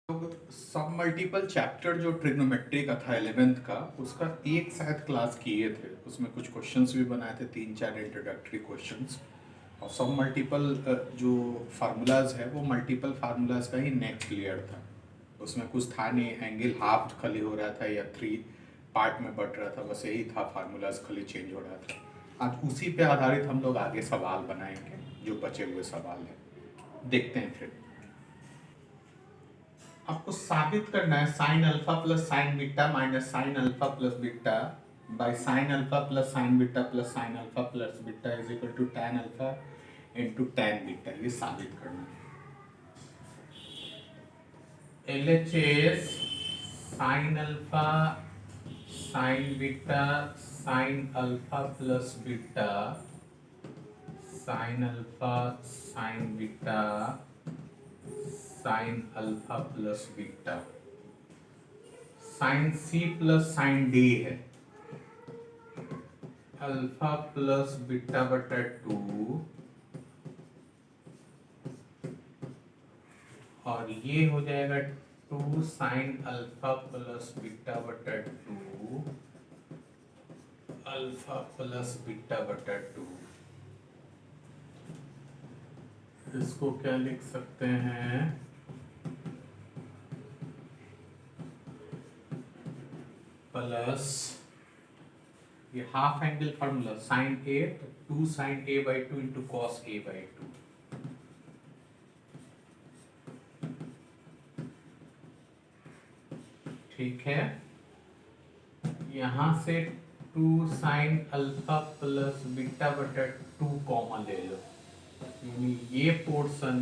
सब multiple chapter जो trigonometry का था 11th का, उसका एक शायद क्लास किए थे। उसमें कुछ क्वेश्चंस भी बनाए थे, 3-4 इंट्रोडक्टरी क्वेश्चंस। और सब मल्टीपल जो फार्मूलाज है वो मल्टीपल फार्मूलाज का ही नेक्स्ट लेयर था। उसमें कुछ था नहीं, एंगल हाफ खाली हो रहा था या 3 पार्ट में बट रहा था, बस यही था, फार्मूलाज खाली चेंज हो रहा था। आज उसी पे आधारित हम लोग आगे सवाल बनाएंगे, जो बचे हुए सवाल हैं। देखते हैं फिर। आपको साबित करना है sine alpha plus sine beta minus sine alpha plus beta by sine alpha plus sine beta plus sine alpha plus beta is equal to tan alpha into tan beta. ये साबित करना है। LHS sine alpha sine beta sine alpha plus beta sine alpha sine beta sine alpha plus beta sine C plus sine D है। Alpha plus beta बटा 2 और ये हो जाएगा 2 साइन अल्फा प्लस बीटा बटा 2 अल्फा प्लस बीटा बटा 2। इसको क्या लिख सकते हैं? प्लस ये half angle formula sine A, 2 sine A by 2 into cos A by 2। ठीक है, यहां से 2 साइन अल्फा प्लस बीटा बटा 2 कॉमन ले लो, यानी ये पोर्शन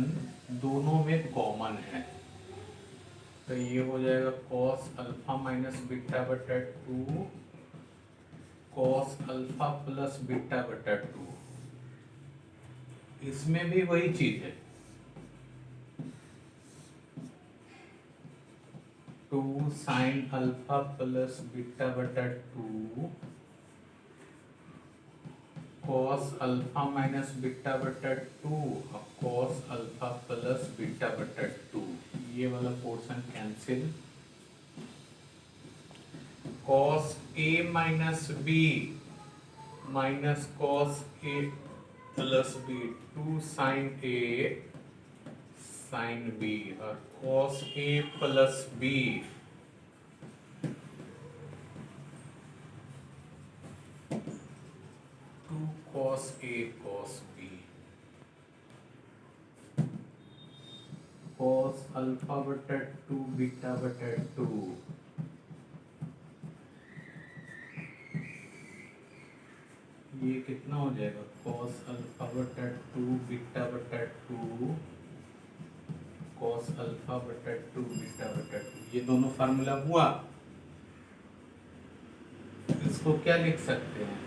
दोनों में कॉमन है, तो ये हो जाएगा कॉस अल्फा माइनस बीटा बटा 2 कॉस अल्फा प्लस बीटा बटा 2। इसमें भी वही चीज है, 2 साइन अल्फा प्लस बीटा बटा 2 कॉस अल्फा माइनस बीटा बटा 2 और कॉस अल्फा प्लस बीटा बटा 2। ये वाला portion cancel. Cos A minus B minus cos A plus B, 2 sine A sine B और cos A plus B 2 cos A cos B cos alpha बटा 2 beta बटा 2। ये कितना हो जाएगा? cos अल्फा बटा 2 बीटा बटा 2 cos अल्फा बटा 2 बीटा बटा 2। ये दोनों फार्मूला हुआ। इसको क्या लिख सकते हैं?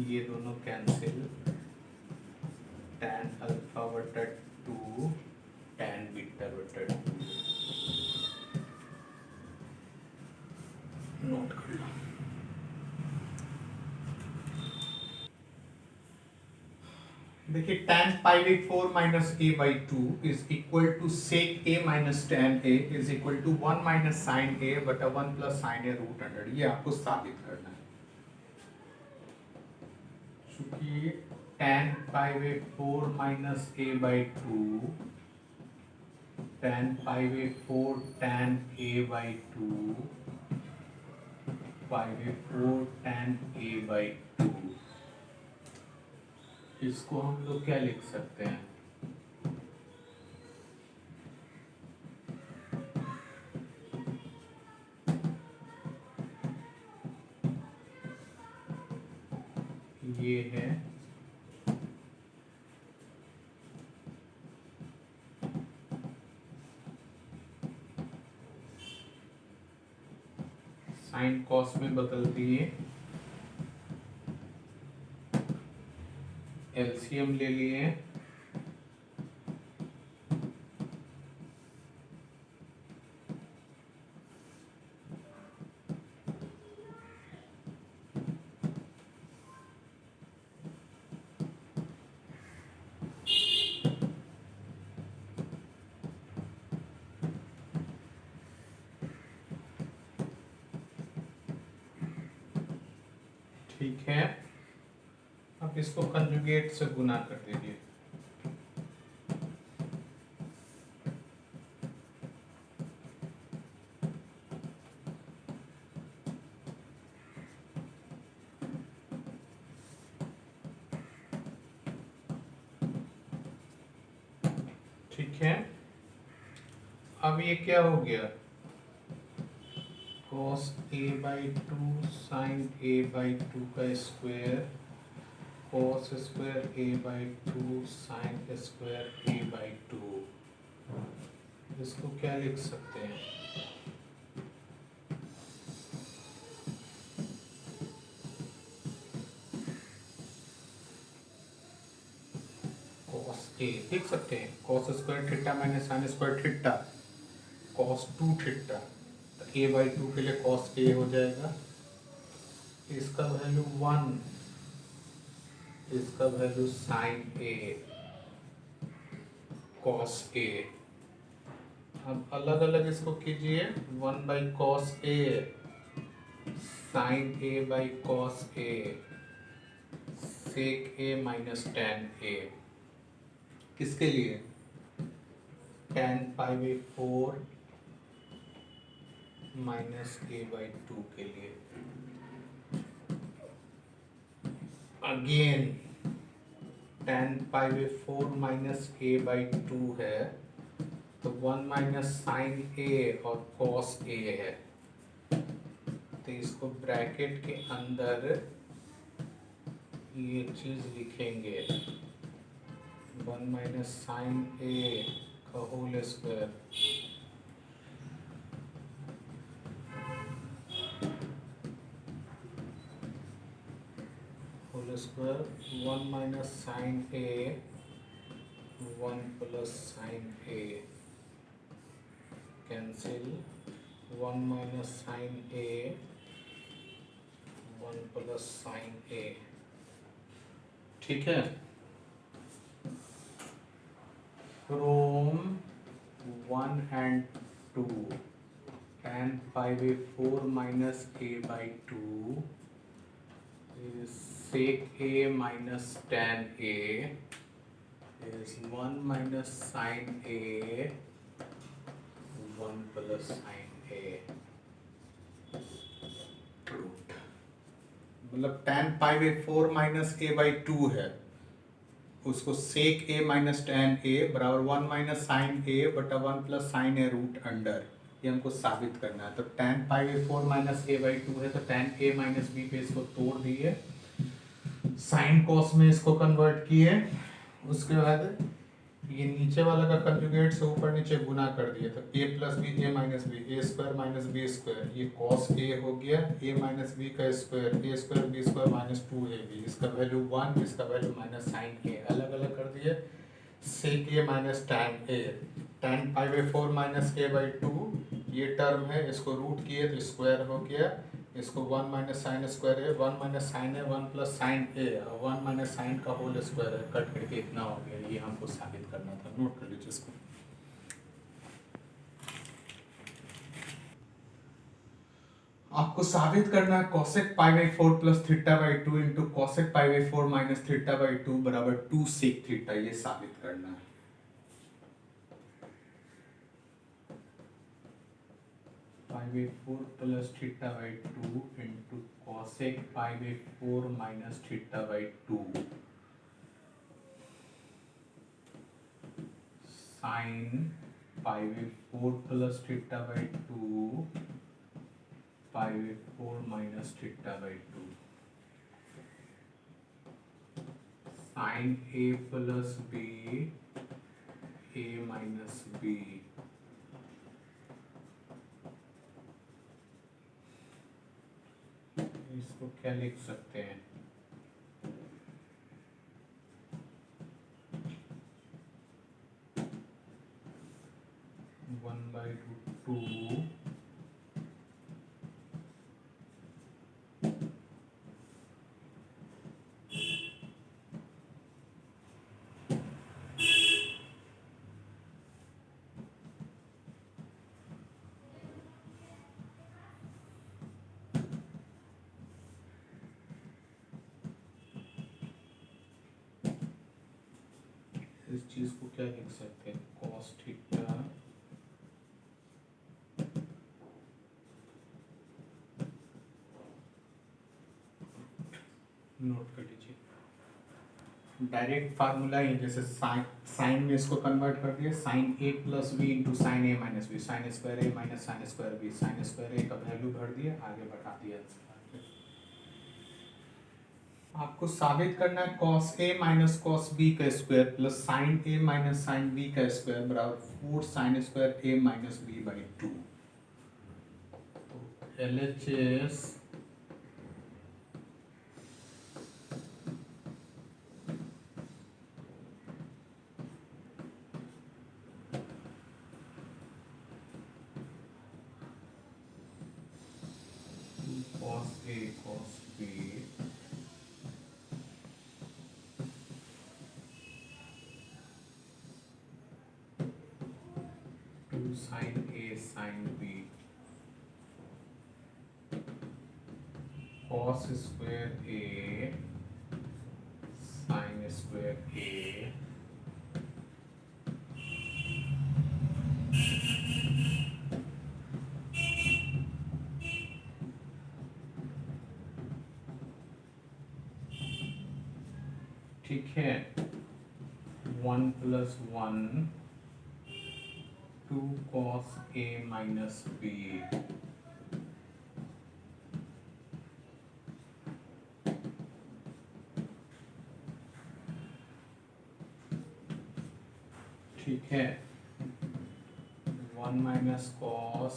ये दोनों कैंसिल, tan अल्फा बटा 2 tan बीटा बटा 2। नोट कर लो। देखिए tan pi by 4 minus a by 2 is equal to sec a minus tan a is equal to 1 minus sine a बटा 1 plus sine a root under. ये आपको साबित करना है। चूंकि tan pi by 4 minus a by 2 tan pi by 4 tan a by 2 pi by 4 tan a by 2। इसको हम लोग क्या लिख सकते हैं? ये है साइन कॉस में बदल दिए, एलसीएम ले लिए, है, अब इसको कंजुगेट से गुना कर दीजिए। ठीक है, अब ये क्या हो गया, cos a/2 sin a/2 का square cos square a/2 sin square a/2, इसको क्या लिख सकते हैं, cos a लिख सकते हैं, cos square theta minus sin square theta cos 2 theta, तो a/2 के लिए cos a हो जाएगा, इसका वैल्यू 1, इसका value sin a cos a। अब अलग अलग इसको कीजिए, 1/cos a sin a/cos a sec a minus tan a, किसके लिए, tan π/4 माइनस a/2 के लिए। अगेन tan π/4 माइनस a/2 है, तो 1 माइनस साइन a और cos a है, तो इसको ब्रैकेट के अंदर ये चीज लिखेंगे, 1 माइनस साइन a का whole square whole square 1 minus sine a 1 plus sine a cancel, 1 minus sine a 1 plus sine a। ठीक है, from 1 and 2 tan π/4 minus a/2 is sec a minus tan a is 1 minus sin a 1 plus sin a root, मतलब tan π/4 minus a/2 है, उसको sec a minus tan a बराबर 1 minus sine a बटा 1 plus sine a root under, ये हमको साबित करना है। तो tan π/4 माइनस a/2 है, तो tan a माइनस b पे इसको तोड़ दिए, साइन कॉस में इसको कन्वर्ट किए, उसके बाद ये नीचे वाला का कंजुगेट से ऊपर नीचे गुना कर दिए, तो a plus B A minus B, A square minus B square, ये कॉस a हो गया, a माइनस बी का स्क्वायर, a square B square minus 2ab, इसका वैल्यू 1, इसका वैल्यू माइनस साइन a, अलग अलग कर दिए, sec a minus tan a, tan π/4 minus a/2 ये टर्म है, इसको रूट किए तो स्क्वायर हो गया, इसको 1 माइनस साइन स्क्वायर है, 1 माइनस साइन है 1 plus sine a, 1 minus sine का होल स्क्वायर है, कट करके इतना हो गया, ये हमको साबित करना था, नोट कर लीजिए इसको। आपको साबित करना है cosec π/4 plus θ/2 into cosec π/4 minus θ/2 बराबर 2 sec थीटा, ये साबित करना है। π/4 plus θ/2 into cosec π/4 minus θ/2 sine π/4 plus θ/2 π/4 minus θ/2 sine a plus b a minus b, इसको क्या लिख सकते हैं, वन बाई टू इस चीज को क्या लिख सकते हैं, cos थीटा नोट कर लीजिए, डायरेक्ट फार्मूला है, जैसे साइन में इसको कन्वर्ट कर दिए, sine A plus B into sine A minus B, sine square A minus sine square B, sine square A का वैल्यू भर दिया, आगे बढ़ा दिया। आपको साबित करना है cos a minus cos b का square plus sine a minus sine b का स्क्वायर बराबर 4 sine square a minus b by 2। LHS cos a cos b 2 sin a sin b cos square a sin square a ठीक है, 1 plus 1 2 cos a minus b ठीक है, 1 minus cos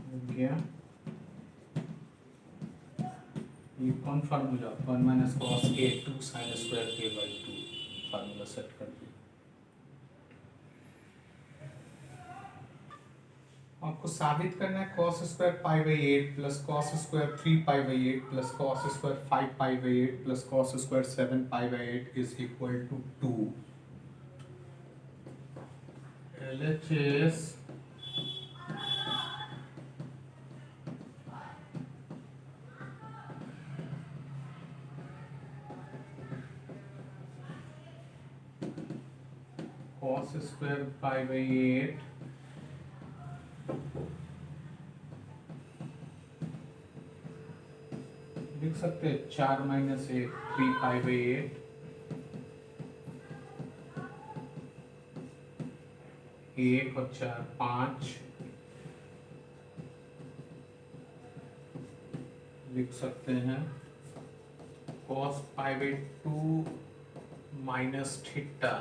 हो गया, ये कौन formula, 1 minus cos A 2 sine square A by 2 formula set कर दिया। आपको साबित करना है cos square pi by 8 plus cos square 3 pi by 8 plus cos square 5 pi by 8 plus cos square 7 pi by 8 is equal to 2। LHS cos square pi by 8 लिख सकते हैं 4 minus 8 3 pi by 8 1 और 4 5 लिख सकते हैं cos pi by 2 minus theta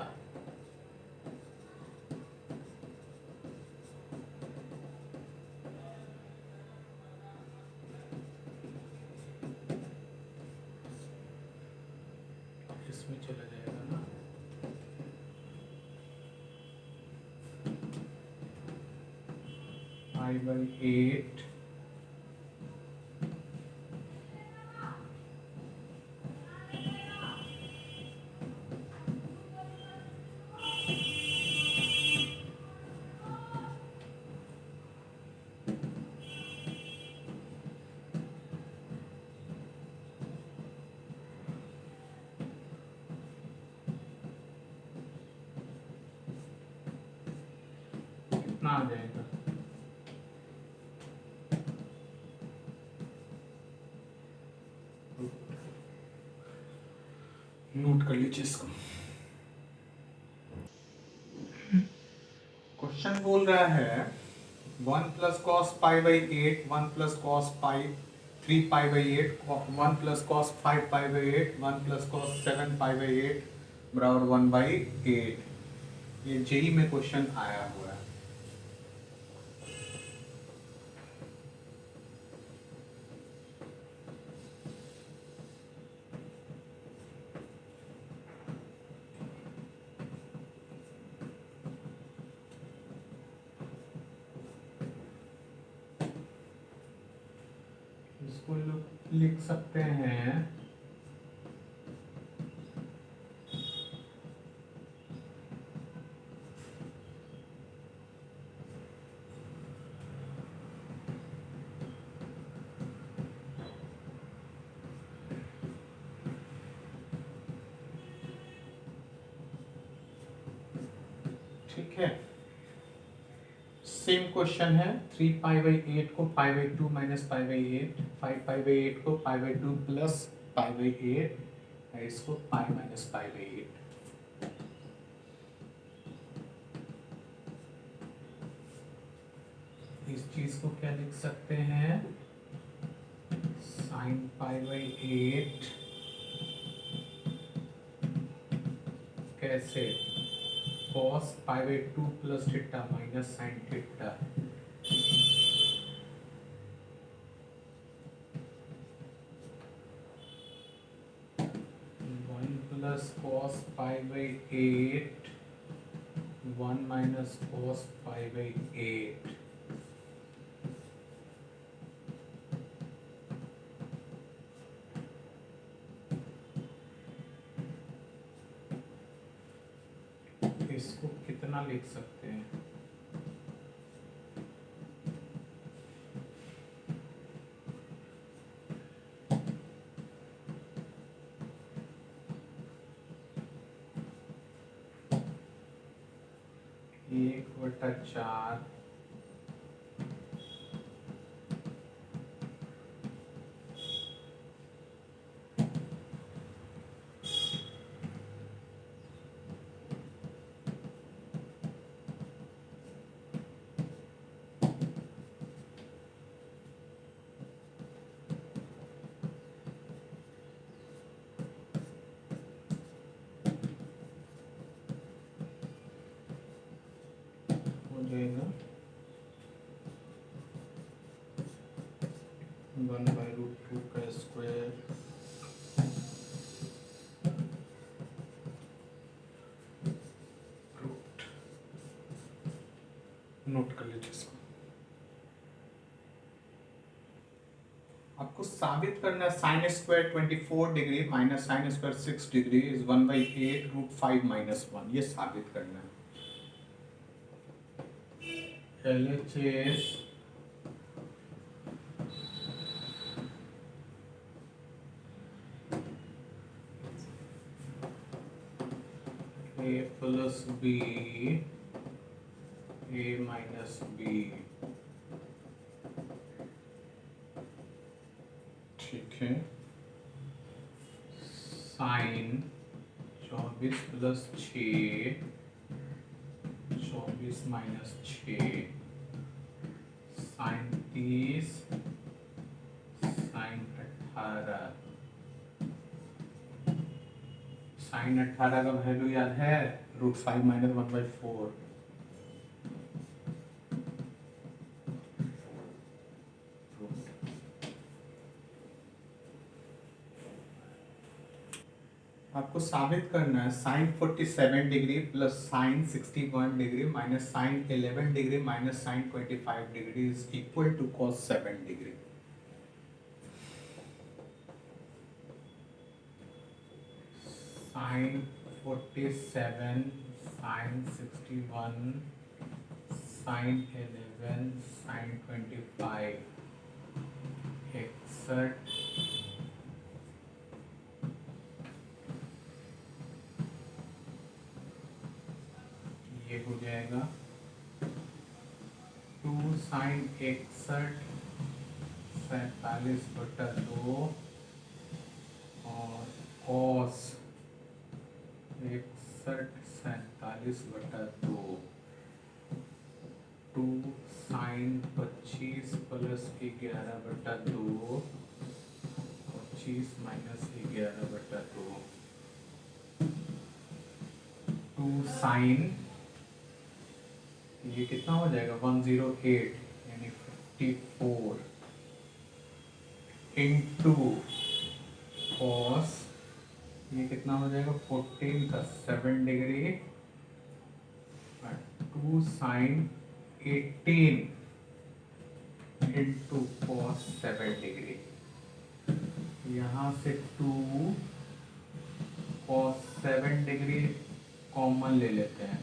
इसमें चला जाएगा ना, पाई बाई 8 कितना आ जाएगा, नोट कर लीजिए इसको। क्वेश्चन बोल रहा है 1 plus cos pi by 8 1 plus cos pi 3 pi by 8 1 plus cos 5 pi by 8 1 plus cos 7 pi by 8 बराबर 1 बाई 8। ये जेई में क्वेश्चन आया हुआ है। इसको लिख सकते हैं ठीक है, सेम क्वेश्चन है 3 पाई बाई 8 को pi by 2 minus pi by 8, 5 pi by 8 को pi by 2 plus pi by 8, इसको पाई माइनस पाई बाई 8। इस चीज को क्या लिख सकते हैं, साइन पाई बाई 8 कैसे, cos pi by 2 plus theta minus sine theta. One plus cos pi by 8, 1 minus cos pi by 8। इसको कितना लिख सकते हैं, एक बटा 4 हो जाएगा 1/√2 का स्क्वायर रूट, नोट कर लीजिए इसको। आपको साबित करना है sine square 24 degree minus sine square 6 degree is 1/8 √5 minus 1, ये साबित करना है। LHS A plus B A minus B, ठीक है, sine 24 plus 6, 24 minus 6, sine 30, sine 18। Sine 18 का वैल्यू याद है, √5 माइनस 1/4। आपको साबित करना है sine 47 degree plus sine 61 degree minus sine 11 degree minus sine 25 degree is equal to cos 7 degree. Sine 47 sine 61 sine 11 sine 25 61, ये हो जाएगा 2 साइन 61 47/2 और cos 61 47/2, 2 sine 25 plus 11/2, 25 minus 11/2, 2 sine, ये कितना हो जाएगा 108 यानी 54 इंटू कॉस, ये कितना हो जाएगा 14 का 7 degree, 2 sine 18 into cos 7 degree. यहाँ से 2 कॉस 7 डिग्री कॉमन ले लेते हैं।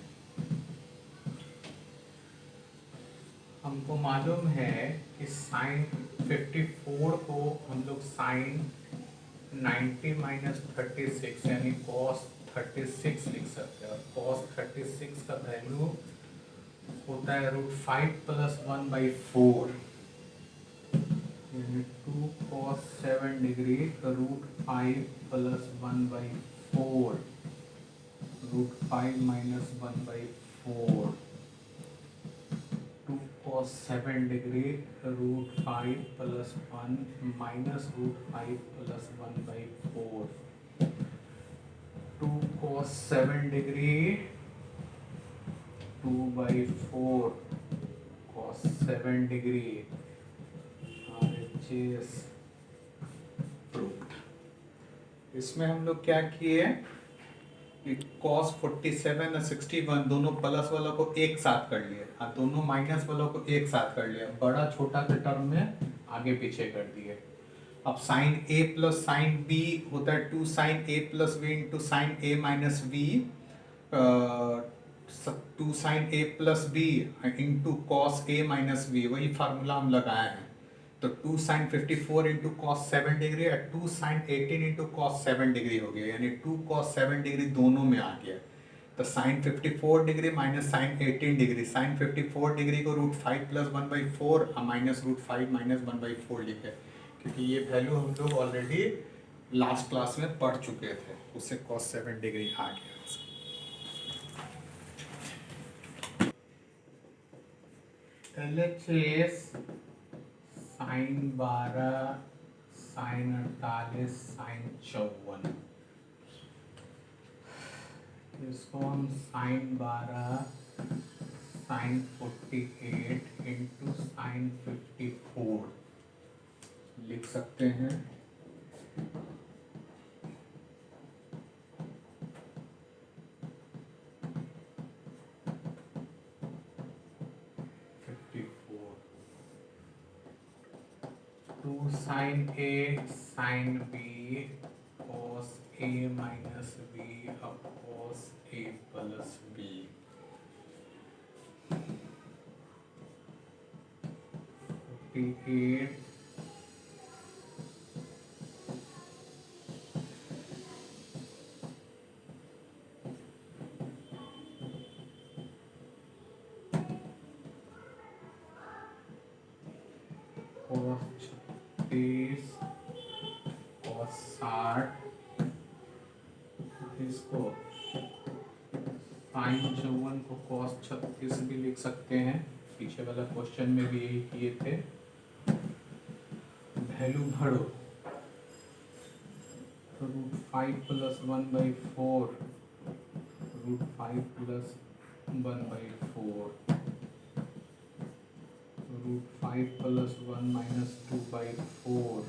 हमको मालूम है कि साइन 54 को हम लोग साइन 90 माइनस 36 यानी कॉस 36 लिख सकते हैं, और cos 36 का वैल्यू होता है √5 + 1/4, यानी 2 cos 7 degree √5 + 1/4, √5 - 1/4, 2 cos 7 degree √5 + 1 - √5 + 1/4, 2 cos 7 degree 2/4 cos 7 degree, RHS proved. इसमें हम लोग क्या किए कि cos 47 और 61 दोनों प्लस वालों को एक साथ कर लिए, दोनों माइनस वालों को एक साथ कर लिया, बड़ा छोटा के टर्म में आगे पीछे कर दिए। अब sine a plus sine b होता है 2 sine a plus b into sine a minus b, 2 sine a plus b into cos a minus b, वही फार्मूला हम लगाए हैं। तो 2 साइन 54 इंटू कॉस 7 डिग्री और 2 साइन 18 इंटू कॉस 7 डिग्री हो गया, यानी 2 कॉस 7 डिग्री दोनों में आ गया। तो sine 54 degree minus sine 18 degree, sine 54 degree को √5 + 1/4 माइनस √5 - 1/4 लिखे, क्योंकि ये वैल्यू हम लोग ऑलरेडी लास्ट क्लास में पढ़ चुके थे, उससे cos 7 डिग्री आ गया। LHS साइन 12, साइन 48, साइन 54, इसको हम साइन 12 साइन 48 इंटू साइन 54 लिख सकते हैं। Sine a sine b cos a minus b अब cos a plus b, 48 cos 36 cos 60, इसको साइन 54 को cos 36 भी लिख सकते हैं, पीछे वाला क्वेश्चन में भी यही किए थे। वैल्यू भरो, √5 + 1/4, √5 + 1/4, √5 + 1 - 2/4,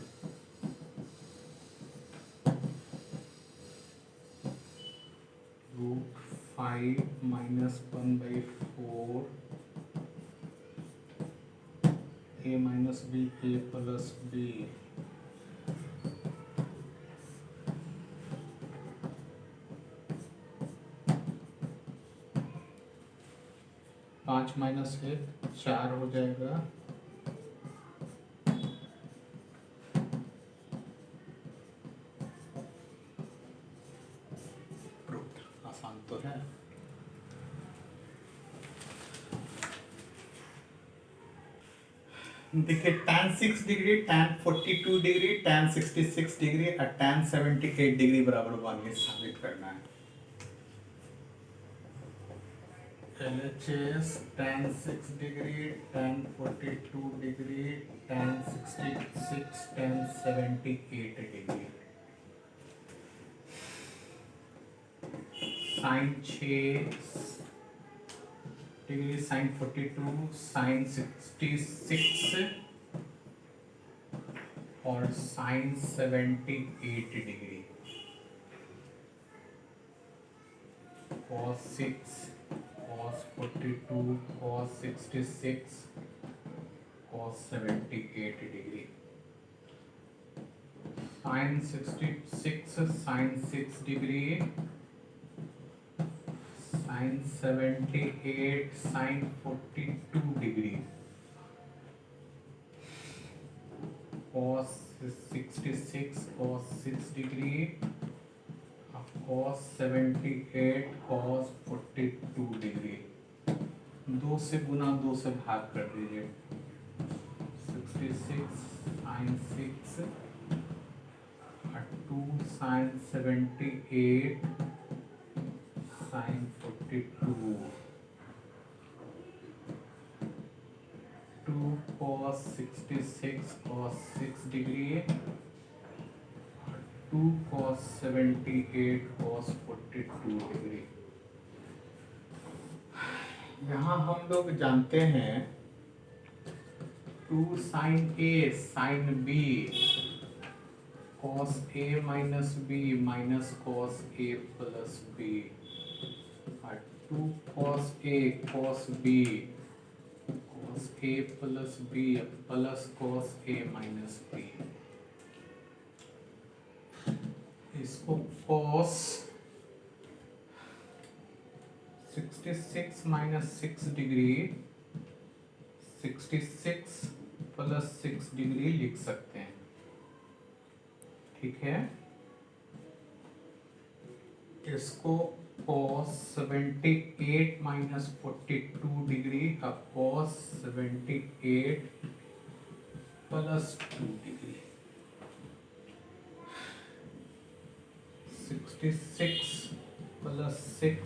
√5 - 1/4, a minus b a plus b, पाँच माइनस 1 4 हो जाएगा, आसान तो है। देखिए tan 6 degree, tan 42 degree, tan 66 degree और tan 78 डिग्री बराबर 1, ये साबित करना है। LHS tan 6 degree, tan 42 degree, tan 66, tan 78 degree, sine 6 degree, sine 42, sine 66 और sine 78 degree, cos 6, cos 42, cos 66, cos 78 degree, sine 66 sine 6 degree, sine 78 sine 42 degree, cos 66 cos 6 degree, cos 78 cos 42 degree, 2 से गुना 2 से भाग कर दीजिए, 66 sin 6 और 2 sin 78 sin 42, 2 cos 66 cos 6 degree, 2 cos 78 cos 42 degree. यहाँ हम लोग जानते हैं 2 sin A sin B cos A minus B minus cos A plus B, और 2 cos A cos B cos A plus B plus cos A minus B। इसको cos 66 minus 6 degree 66 plus 6 degree लिख सकते हैं, ठीक है। इसको cos 78 minus 42 degree का cos 78 plus 2 degree, 66 plus 6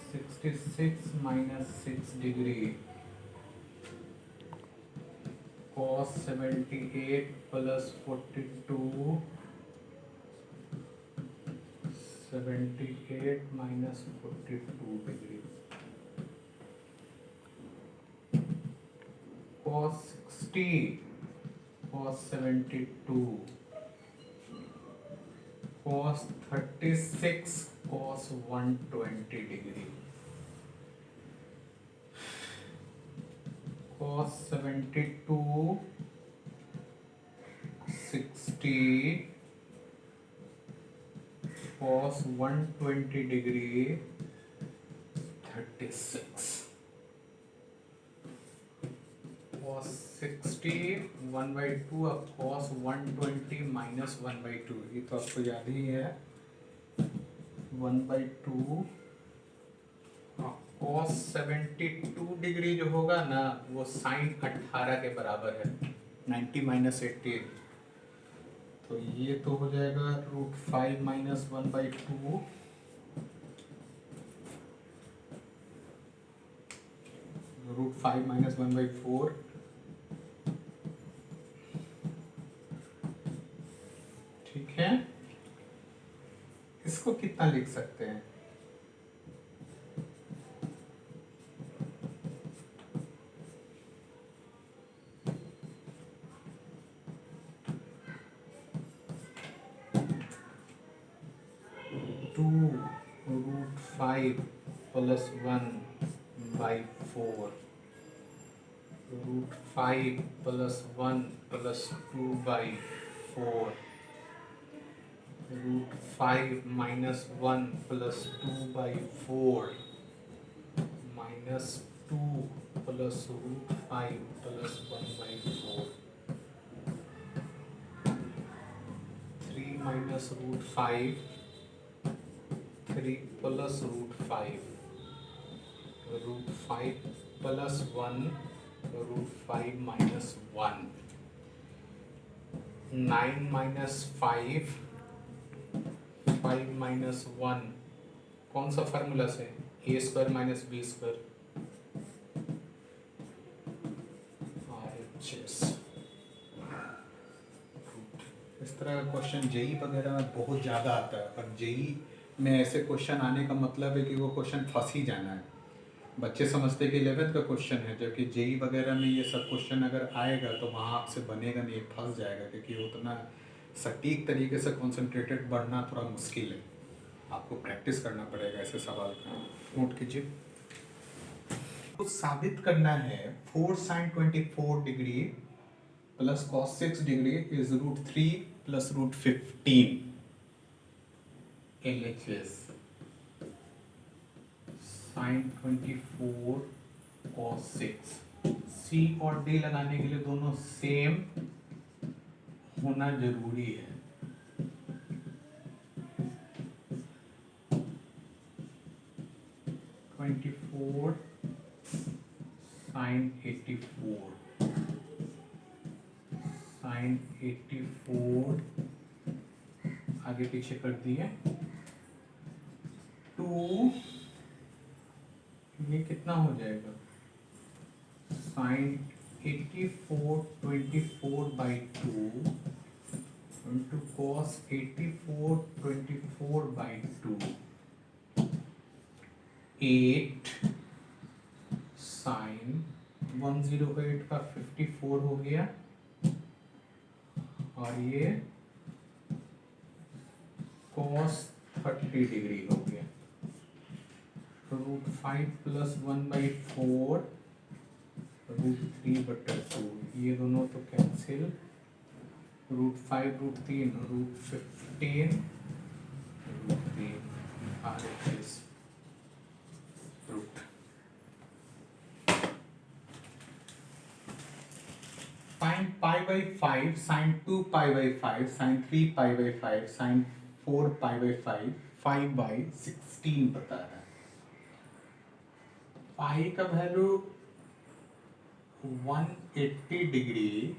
66 minus 6 degree cos 78 plus 42 78 minus 42 degree, cos 60 cos 72 cos 36 cos 120 degree, cos 72 60 cos 120 degree 36, cos 60 1/2 अब cos 120 minus 1/2, ये तो आपको याद ही है 1/2, cos 72 डिग्री जो होगा ना वो sin 18 के बराबर है, 90 minus 80, तो ये तो हो जाएगा √5 minus 1/2, √5 minus 1/4, ठीक है। इसको कितना लिख सकते हैं, √5 plus 1/4, √5 plus 1 plus 2/4, √5 minus 1 plus 2/4 minus 2 plus √5 plus 1/4, 3 minus √5 3 plus √5 √5 plus 1 √5 minus 1, 9 minus 5 5 minus 1, कौन सा फार्मूला से, a square minus B square, RHS। इस तरह का क्वेश्चन जेई वगैरह में बहुत ज़्यादा आता है, और जेई में ऐसे क्वेश्चन आने का मतलब है कि वो क्वेश्चन फंस ही जाना है। बच्चे समझते कि 11th का क्वेश्चन है, जबकि जेई वगैरह में ये सब क्वेश्चन अगर आएगा तो वहाँ आपसे बनेगा नहीं, फंस जाएगा, क्योंकि उतना सटीक तरीके से कॉन्सेंट्रेटेड बढ़ना थोड़ा मुश्किल है, आपको प्रैक्टिस करना पड़ेगा ऐसे सवाल का। नोट कीजिए, तो साबित करना है 4 sin 24 degree plus cos 6 degree is √3 plus √15 LHS, sin 24 cos 6, C और D लगाने के लिए दोनों सेम होना जरूरी है। साइन 84, साइन 84 आगे पीछे कर दिए। 2 ये कितना हो जाएगा, साइन 84 24/2 इंटू कॉस 84 24/2, 8 साइन 108 का 54 हो गया, और ये कॉस 30 डिग्री हो गया। √5 + 1/4 √3/2, ये दोनों तो cancel, √5 √3 √15 √3 RHS root. Sine π/5, sine 2π/5, sine 3π/5, sine 4π/5, 5/16 बता रहा है। पाई का वैल्यू 180 डिग्री,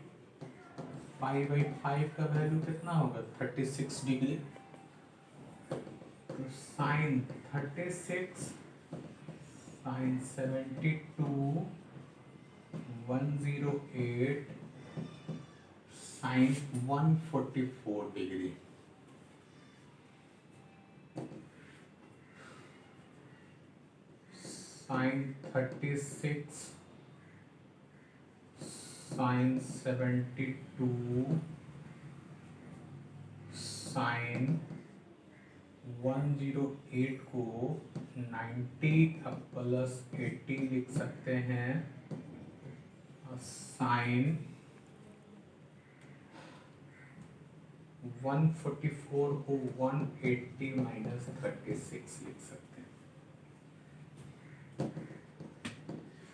π/5 का वैल्यू कितना होगा, 36 डिग्री। तो sine 36, sine 72, 108, sine 144 degree. Sine 36, sine 72, sine 108 को 90 प्लस 80 लिख सकते हैं, और साइन 144 को 180 माइनस 36 लिख सकते हैं।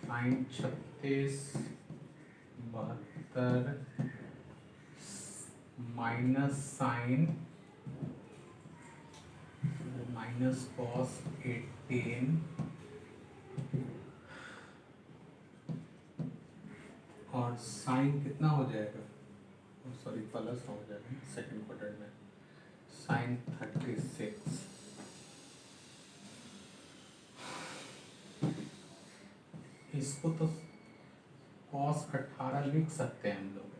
Sine 36 72 minus sine minus cos 18 और साइन कितना हो जाएगा, सॉरी प्लस हो जाएगा सेकंड क्वाड्रेंट में, साइन 36। इसको तो कॉस 18 लिख सकते हैं हम लोग,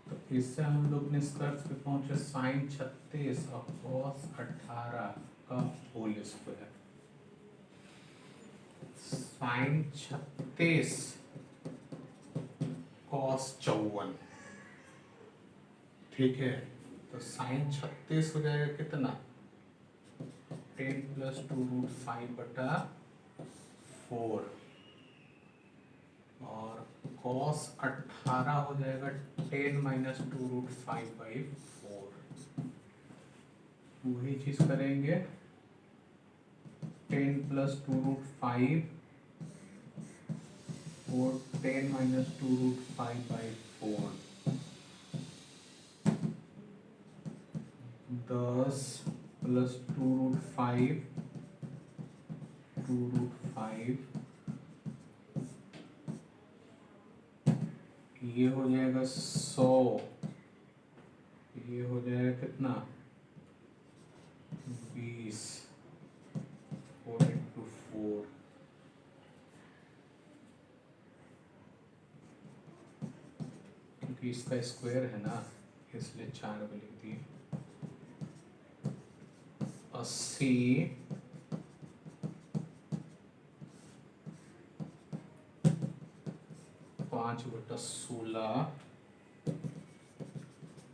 तो इससे हम लोग निष्कर्ष पे पहुंचे साइन 36 और कॉस 18 का होल स्क्वायर। साइन 36 कॉस 54, ठीक है। तो साइन 36 हो जाएगा कितना, 10 + 2 √5/4, और कॉस 18 हो जाएगा 10 - 2 √5/4। वही चीज करेंगे, 10 + 2 √5 और 10 - 2 √5/4, 10 + 2 √5 2 √5, ये हो जाएगा 100, ये हो जाएगा कितना 20, 4 × 4, क्योंकि इसका स्क्वायर है ना इसलिए 4 को लिख दिए। 80 5/16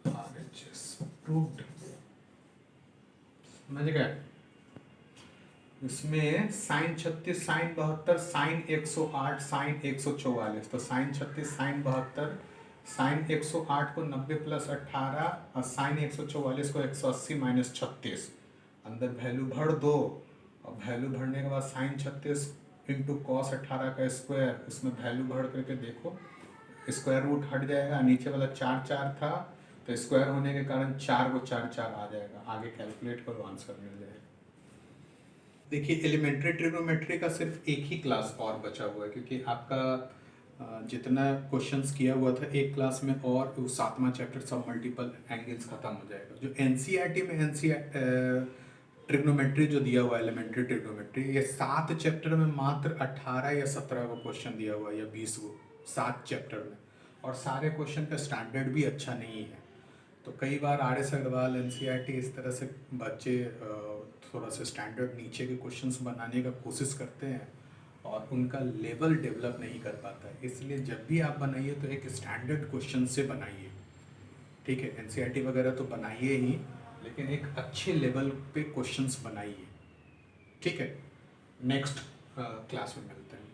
RHS रूट। समझ गए। इसमें साइन 36, साइन 72, साइन 108, साइन 144, तो साइन 36, साइन 72, साइन 108 को 90 + 18 और साइन 144 को 180 - 36, अंदर वैल्यू भर दो, और वैल्यू भरने के बाद साइन 36 इंटू कॉस 18 का स्क्वायर, इसमें वैल्यू भर करके देखो, स्क्वायर रूट हट जाएगा, नीचे वाला 4 4 था तो स्क्वायर होने के कारण 4 को 4 4 आ जाएगा, आगे कैलकुलेट करो आंसर मिल जाएगा। देखिए एलिमेंट्री ट्रिग्नोमेट्री का सिर्फ एक ही क्लास और बचा हुआ है, क्योंकि आपका जितना क्वेश्चंस किया हुआ था एक क्लास में, और वो 7वां चैप्टर सब मल्टीपल एंगल्स खत्म हो जाएगा। जो एनसीईआरटी में ट्रिग्नोमेट्री जो दिया हुआ है, एलिमेंट्री ट्रिग्नोमेट्री, ये 7 चैप्टर में मात्र 18 या 17 को क्वेश्चन दिया हुआ है, या 20 को, 7 चैप्टर में। और सारे क्वेश्चन का स्टैंडर्ड भी अच्छा नहीं है। तो कई बार आर एस अग्रवाल, एनसीईआरटी इस तरह से बच्चे थोड़ा सा स्टैंडर्ड नीचे के क्वेश्चंस बनाने का कोशिश करते हैं और उनका लेवल डेवलप नहीं कर पाता है। इसलिए जब भी आप बनाइए तो एक स्टैंडर्ड क्वेश्चन से बनाइए, ठीक है। एनसीईआरटी वगैरह तो बनाइए ही, लेकिन एक अच्छे लेवल पे क्वेश्चंस बनाइए, ठीक है। नेक्स्ट क्लास में मिलते हैं।